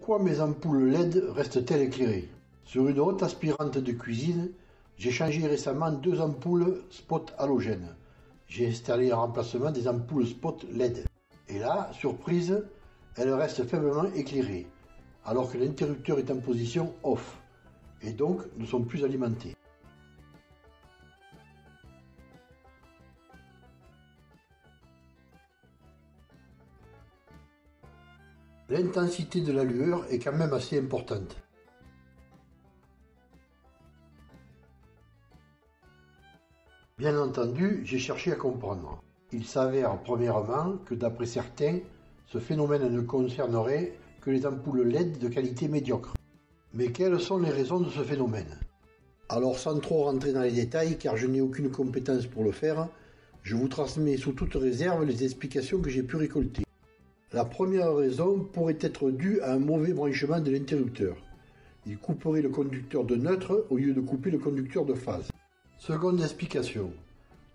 Pourquoi mes ampoules LED restent-elles éclairées? Sur une haute aspirante de cuisine, j'ai changé récemment 2 ampoules spot halogènes. J'ai installé en remplacement des ampoules spot LED. Et là, surprise, elles restent faiblement éclairées, alors que l'interrupteur est en position off, et donc ne sont plus alimentées. L'intensité de la lueur est quand même assez importante. Bien entendu, j'ai cherché à comprendre. Il s'avère premièrement que d'après certains, ce phénomène ne concernerait que les ampoules LED de qualité médiocre. Mais quelles sont les raisons de ce phénomène? Alors sans trop rentrer dans les détails, car je n'ai aucune compétence pour le faire, je vous transmets sous toute réserve les explications que j'ai pu récolter. La première raison pourrait être due à un mauvais branchement de l'interrupteur. Il couperait le conducteur de neutre au lieu de couper le conducteur de phase. Seconde explication.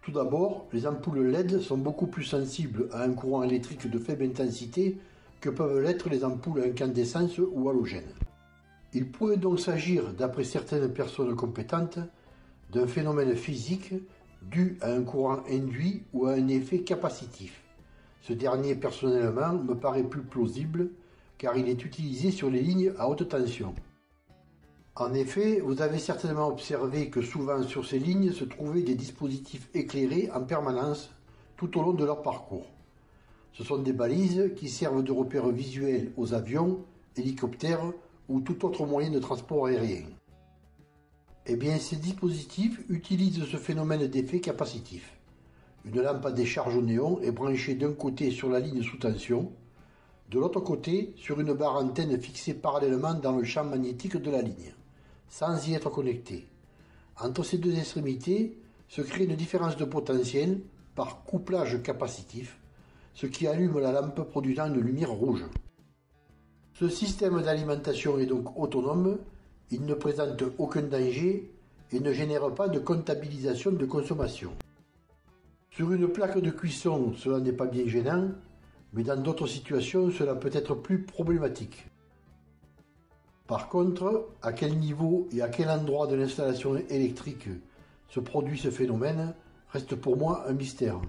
Tout d'abord, les ampoules LED sont beaucoup plus sensibles à un courant électrique de faible intensité que peuvent l'être les ampoules à incandescence ou halogènes. Il pourrait donc s'agir, d'après certaines personnes compétentes, d'un phénomène physique dû à un courant induit ou à un effet capacitif. Ce dernier, personnellement, me paraît plus plausible, car il est utilisé sur les lignes à haute tension. En effet, vous avez certainement observé que souvent sur ces lignes se trouvaient des dispositifs éclairés en permanence tout au long de leur parcours. Ce sont des balises qui servent de repères visuels aux avions, hélicoptères ou tout autre moyen de transport aérien. Eh bien, ces dispositifs utilisent ce phénomène d'effet capacitif. Une lampe à décharge au néon est branchée d'un côté sur la ligne sous tension, de l'autre côté sur une barre antenne fixée parallèlement dans le champ magnétique de la ligne, sans y être connectée. Entre ces deux extrémités se crée une différence de potentiel par couplage capacitif, ce qui allume la lampe produisant une lumière rouge. Ce système d'alimentation est donc autonome, il ne présente aucun danger et ne génère pas de comptabilisation de consommation. Sur une plaque de cuisson, cela n'est pas bien gênant, mais dans d'autres situations, cela peut être plus problématique. Par contre, à quel niveau et à quel endroit de l'installation électrique se produit ce phénomène reste pour moi un mystère.